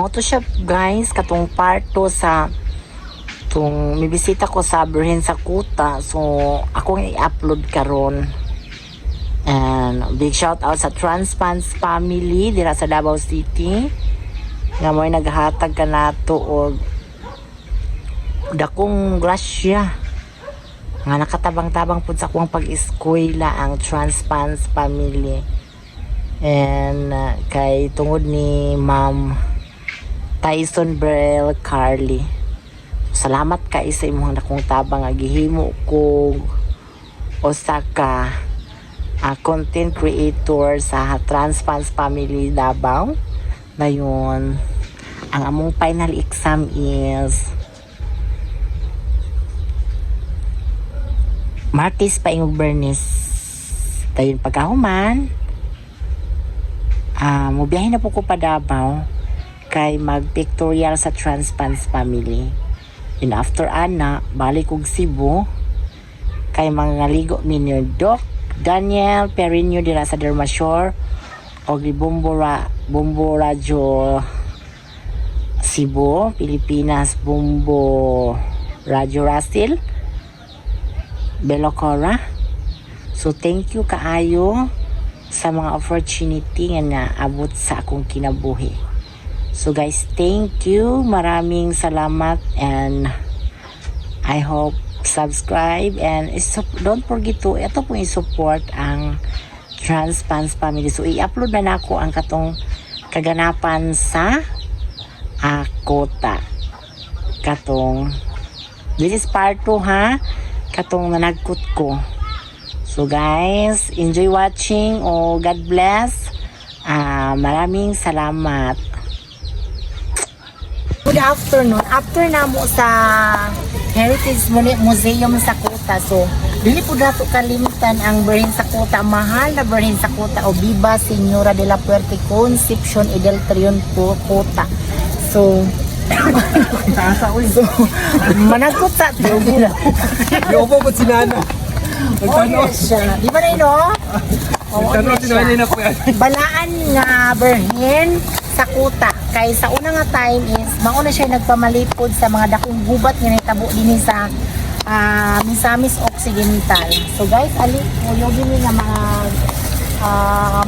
Amo to siya guys, katong part to sa tung mibisita ko sa Berhen sa Kuta. So ako nga i-upload karon. And big shout out sa Transpans family dira sa Davao City. Nga mo'y naghatag ka nato og dakong grasya. Nga nakatabang-tabang pud sa akong pag-eskwela ang Transpans family. And kay tungod ni Ma'am Tyson Brel Carly. Salamat kay sa imong dakong tabang nga gihimo ko Osaka content creator sa Transpans family Davao. Dayon ang among final exam is Martes pa ingog Bernes. Dayon pagkahuman mubiyahin na po ko pa Davao kay mag-pictorial sa Transpans family. And after ana balik og Cebu kay mga ligo minyo Doc Daniel Perino dira sa Dermashore o di Bombo Radio Cebu, Pilipinas, Bombo Radio Russell Belocora. So thank you kaayo sa mga opportunity nga naabot sa akong kinabuhi. So guys, thank you, maraming salamat, and I hope subscribe and don't forget to ito po i-support ang Transpans family. So i-upload na nako ang katong kaganapan sa Kota. Katong this is part 2 ha. Katong nanagkot ko. So guys, enjoy watching. God bless. Maraming salamat. Good afternoon. After na mo sa Heritage Museum sa Kuta. So, dili po nato kalimitan ang Berhen sa Kuta. Mahal na Berhen sa Kuta o Viva Señora de la Puerte Concepcion y del Trion po Kuta. So, managkot sa tiyo. Yopo po sinana. Di ba na yun, no? Nagtanong sinana na po yan. Balaan nga Berhen sa Kuta. Kay sa una nga time is mauna siya nagpamalipod sa mga dakong gubat nga nitabo din sa Misamis Occidental. So guys, ali mo gini nga mga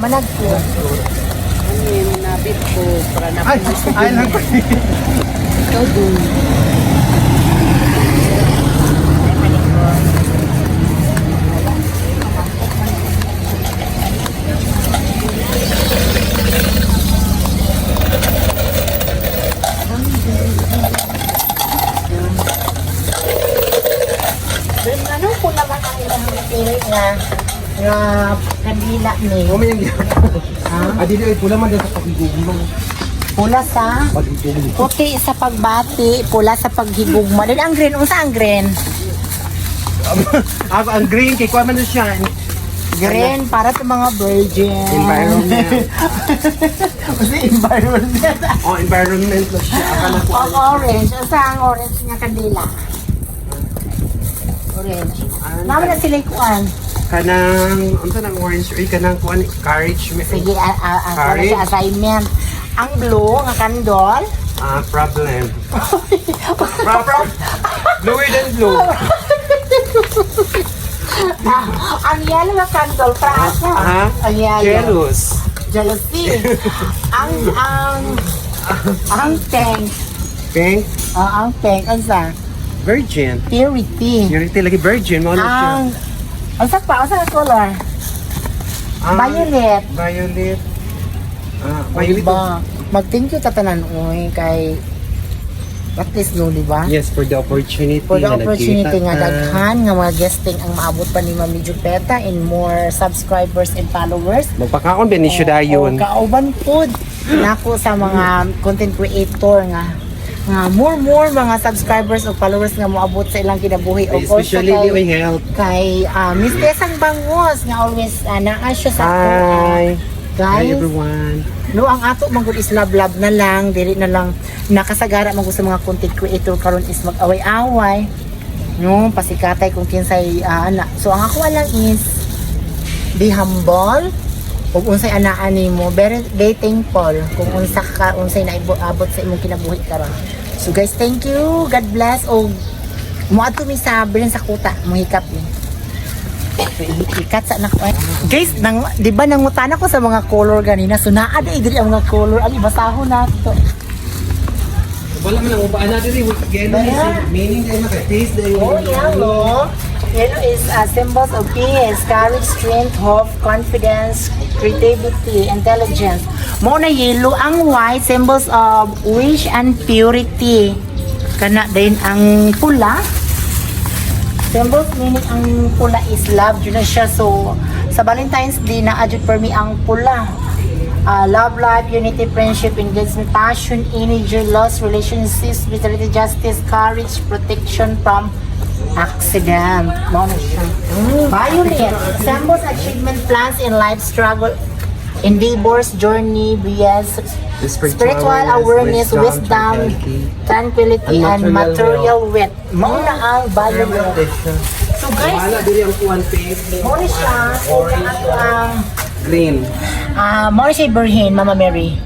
managko. Ano nabit ko para na Ay lang po. Ito dun. Ano po naman ang ilang nga kandila ni? Mamaya yung dito ay pula man dito sa paghigugma. Pula sa Paghigugma. puti sa pagbati, pula sa paghigugma. Dili ang green, unsa ang green? Ako ang green kay kuha man na siya. Green para sa mga virgin. Environment. Kasi environment. Environment na siya. Akala ko. Orange. Unsa ang orange nga kandila? Orange. Naman na sila ikuan. Kanang, ano sa nang orange? Ay, kanang kuha courage. Sige, Courage. assignment. Ang blue nga kandol. Problem. Bluer than blue. Ang yellow nga candle, prasa. Ang yellow. Jealous. Jealousy. ang pink. Pink. Ang pink, ang sa? Virgin. Purity. Purity lagi virgin. Ano siya? Ang sa pa, ang sa color? Violet. Violet. Violet. Diba? Mag-thank you tatanan, uy, kay at least no, di ba? Yes, for the opportunity. For the na opportunity nagkita nga ka. daghan nga mga guesting ang maabot pa ni Mami Jupeta and more subscribers and followers. Magpakaon benisyo dayon. Kauban pod nako sa mga content creator nga more mga subscribers o followers nga moabot sa ilang kinabuhi o Especially also the health. kay Miss Tesang Bangos nga always naa siya sa Hi. Hi guys. everyone. No, ang ato manggod is love na lang, dili na lang nakasagara man sa mga content creator karon is mag-away-away. No, pasikatay kung kinsay ana. So ang ako lang is be humble Kung unsay anaan nimo, very thankful kung unsay naibot sa imong kinabuhi karon. So guys, thank you. God bless. O moadto mi sa bilin sa kuta, mohikap ni. Ikat sa anak ko. Guys, di ba nangutan ako sa mga color ganina? So naa diri ang mga color. Ang ibasahon na to. Wala man ang upaan natin rin. Meaning dahil maka-taste dahil. Oh, yellow. Yellow is symbols of peace, courage, strength, hope, confidence, creativity, intelligence. Mo na yellow. Ang white, symbols of wish and purity. Kana din ang pula. Symbols meaning ang pula is love. Yun na siya. So, sa Valentine's Day, na-adjust for me ang pula. Love life, unity, friendship, engagement, passion, energy, loss, relationships, vitality, justice, courage, protection from accident. Mo na siya. Violet, symbols, achievement, plans in life, struggle, endeavors, journey, BS, spiritual awareness, wisdom, tranquility, and material wealth. Mo na ang violet. So guys, Wala diri ang kuwan face. mo na siya. So, ato ang Green. more siya birhin, Mama Mary.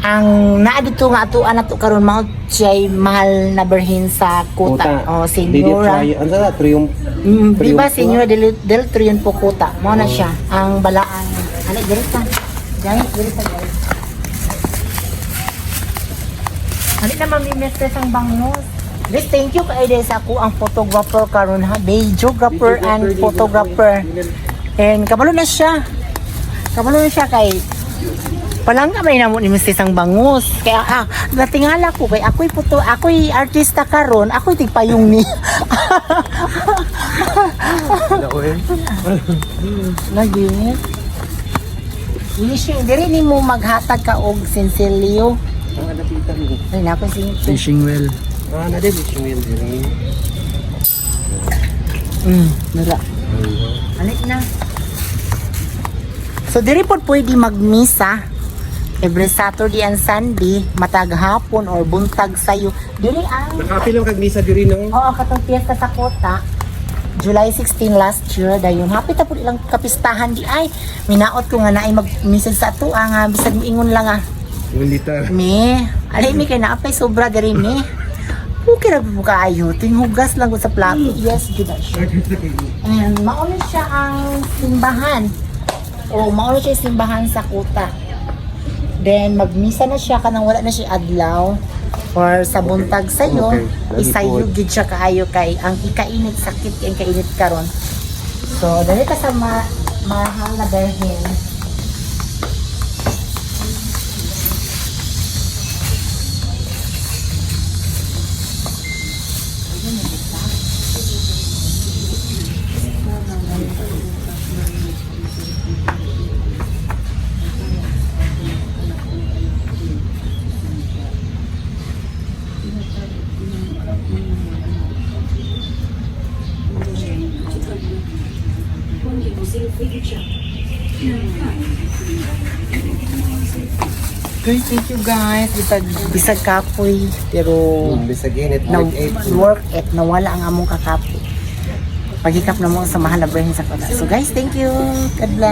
Ang naadito nga atuan nato karon mao siya mahal na birhin sa kuta. O senyora. Ano sa triumph? Di ba senyora del Triunfo kuta? Mao na siya ang balaan. Ani diri ta. Diri ta. Ani na mamimestre sang bangos. Guys, thank you kay sa ako ang photographer karon ha. Videographer and photographer. And kabalo na siya. Kabalo na siya kay palangga may namo ni Mr. Sang Bangus. Kaya natingala ko kay ako'y artista karon, ako'y tigpayong ni. Lagi. Wish you diri nimo maghatag ka og sinsilyo. Ang adapitan mo. Ay nako Fishing well. Na din fishing well diri. Nara. Anik na. So diri pod pwede magmisa every Saturday and Sunday, matag hapon or buntag sayo. Diri ang Nakapil lang kag misa diri no. oo katong piyesta sa kota. July 16 last year dayon. Hapit ta pud ilang kapistahan di ay. Minaot ko nga naay mag-message sa ato nga bisag moingon lang Militar. Me, ali mi kay naapay sobra diri me. Okay ra po kaayo, tinghugas lang ko sa plato. Yes, good na siya. And mauna siya ang simbahan. O mauna siya yung simbahan sa kuta. Then magmisa na siya kanang wala na siya adlaw or sa buntag sayo, Okay. isayo gid siya kaayo kay ang ikainit sakit kay ang kainit karon. So dali ka sa mahal na berhen. Guys, thank you guys. Bisag kapoy pero Bisag init na like 8. work at nawala ang among kakapoy. Paghikap na mo sa mahal na birhen sa kota. So guys, thank you. God bless.